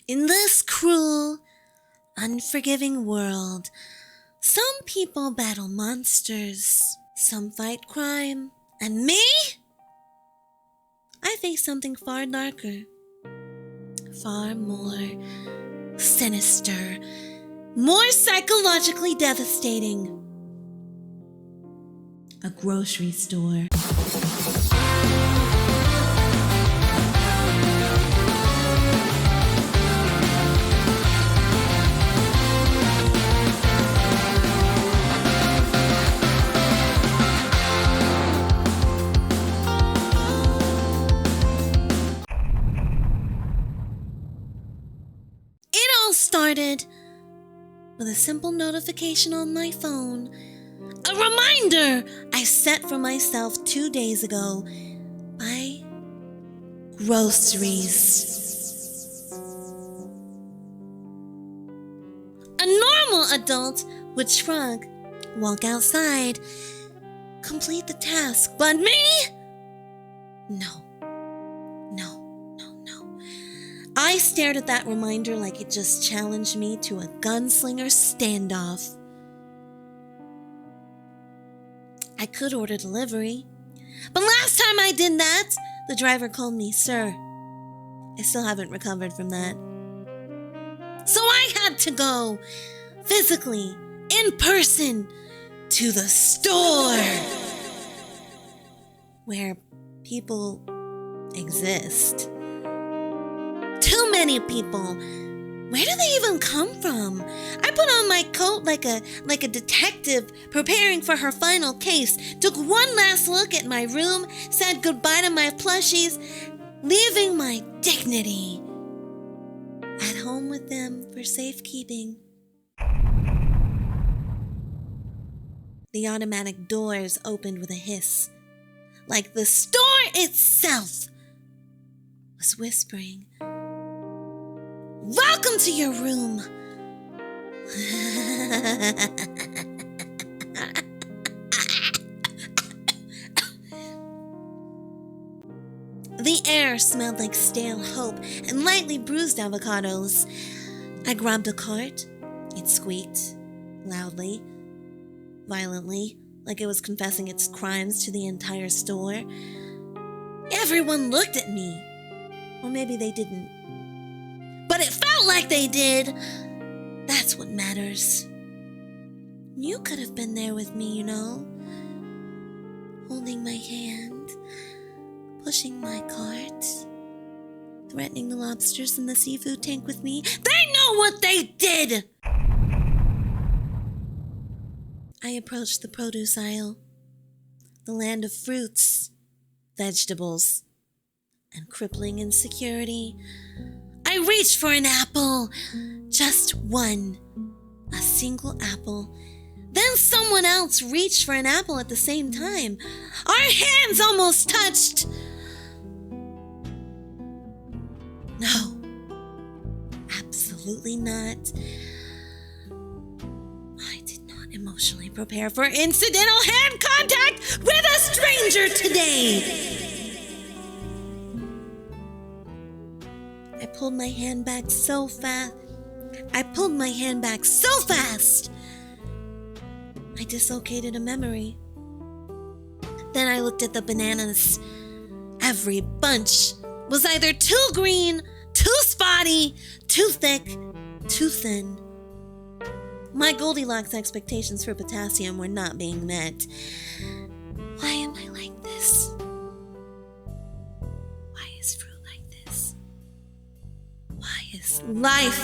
In this cruel, unforgiving world, some people battle monsters, some fight crime, and me? I face something far darker, far more sinister, more psychologically devastating. A grocery store. Started with a simple notification on my phone, a reminder I set for myself 2 days ago by Groceries. A normal adult would shrug, walk outside, complete the task, but me? No. I stared at that reminder like it just challenged me to a gunslinger standoff. I could order delivery, but last time I did that, the driver called me sir. I still haven't recovered from that. So I had to go, physically, in person, to the store, where people exist. Too many people. Where do they even come from? I put on my coat like a detective preparing for her final case, took one last look at my room, said goodbye to my plushies, leaving my dignity at home with them for safekeeping. The automatic doors opened with a hiss, like the store itself was whispering, "Welcome to your room." The air smelled like stale hope and lightly bruised avocados. I grabbed a cart. It squeaked, loudly, violently, like it was confessing its crimes to the entire store. Everyone looked at me. Or maybe they didn't. But it felt like they did. That's what matters. You could have been there with me, holding my hand, pushing my cart, threatening the lobsters in the seafood tank with me. They know what they did! I approached the produce aisle, the land of fruits, vegetables, and crippling insecurity. I reached for an apple, just one, a single apple. Then someone else reached for an apple at the same time. Our hands almost touched. No, absolutely not. I did not emotionally prepare for incidental hand contact with a stranger today. I pulled my hand back so fast. I dislocated a memory. Then I looked at the bananas. Every bunch was either too green, too spotty, too thick, too thin. My Goldilocks expectations for potassium were not being met. Why am I like this? Why is fruit like this? Why is life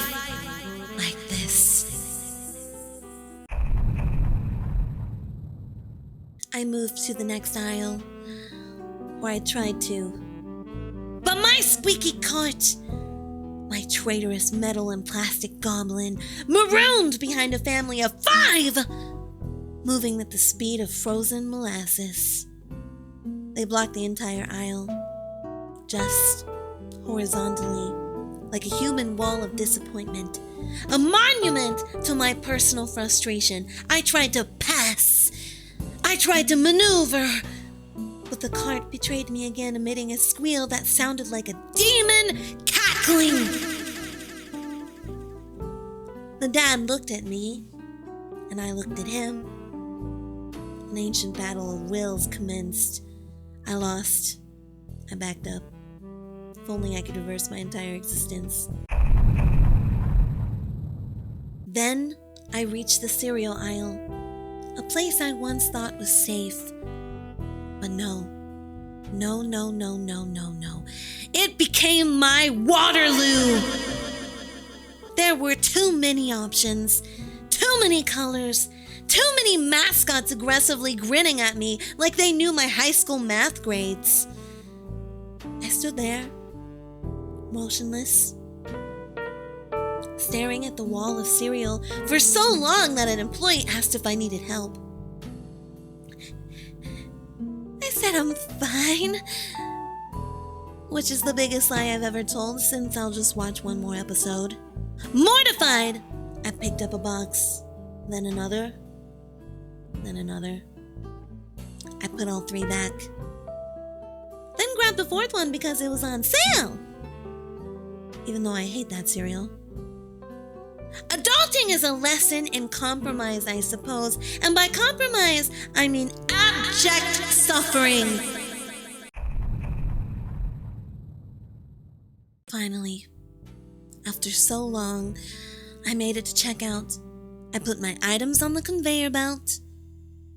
like this? I moved to the next aisle, or I tried to. But my squeaky cart, my traitorous metal and plastic goblin, marooned behind a family of 5, moving at the speed of frozen molasses. They blocked the entire aisle, just horizontally, like a human wall of disappointment, a monument to my personal frustration. I tried to pass. I tried to maneuver, but the cart betrayed me again, emitting a squeal that sounded like a demon cackling. The dad looked at me, and I looked at him. An ancient battle of wills commenced. I lost. I backed up. If only I could reverse my entire existence. Then I reached the cereal aisle, a place I once thought was safe. But no. No. It became my Waterloo! There were too many options, too many colors, too many mascots aggressively grinning at me like they knew my high school math grades. I stood there, motionless, staring at the wall of cereal for so long that an employee asked if I needed help. I said I'm fine, which is the biggest lie I've ever told, since I'll just watch one more episode. Mortified, I picked up a box, then another. I put all 3 back, then grabbed the 4th one because it was on sale, even though I hate that cereal. Adulting is a lesson in compromise, I suppose, and by compromise, I mean abject suffering. Finally, after so long, I made it to checkout. I put my items on the conveyor belt.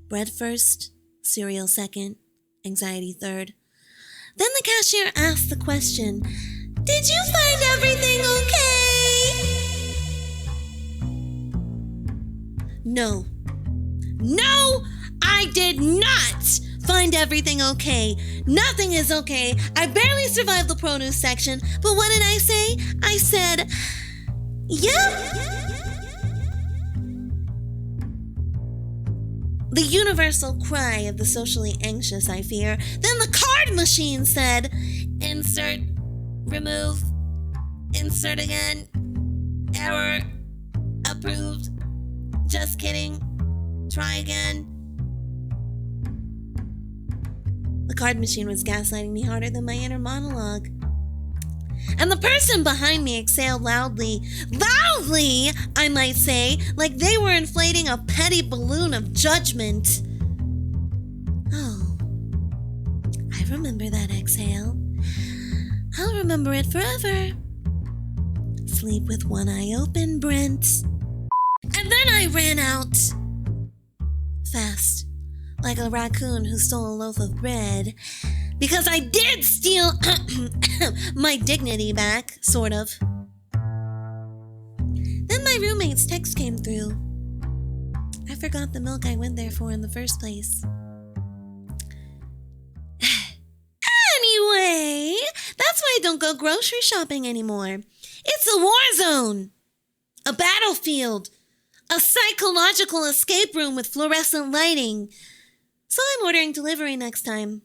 Bread first, cereal second, anxiety third. Then the cashier asked the question, "Did you find everything okay?" No, I did not find everything okay. Nothing is okay. I barely survived the produce section, but what did I say? I said, yep. The universal cry of the socially anxious, I fear. Then the card machine said, "Insert, remove, insert again, error, approved, just kidding, try again." The card machine was gaslighting me harder than my inner monologue. And the person behind me exhaled loudly, I might say, like they were inflating a petty balloon of judgment. Oh, I remember that exhale. I'll remember it forever. Sleep with one eye open, Brent. And then I ran out. Fast, like a raccoon who stole a loaf of bread. Because I did steal my dignity back, sort of. Then my roommate's text came through. I forgot the milk I went there for in the first place. Anyway, that's why I don't go grocery shopping anymore. It's a war zone, a battlefield, a psychological escape room with fluorescent lighting. So I'm ordering delivery next time.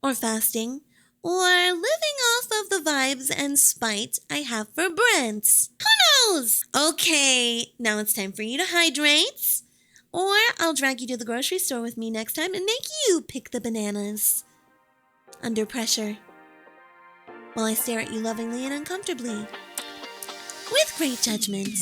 Or fasting, or living off of the vibes and spite I have for Brent. Who knows? Okay, now it's time for you to hydrate, or I'll drag you to the grocery store with me next time and make you pick the bananas. Under pressure, while I stare at you lovingly and uncomfortably, with great judgment.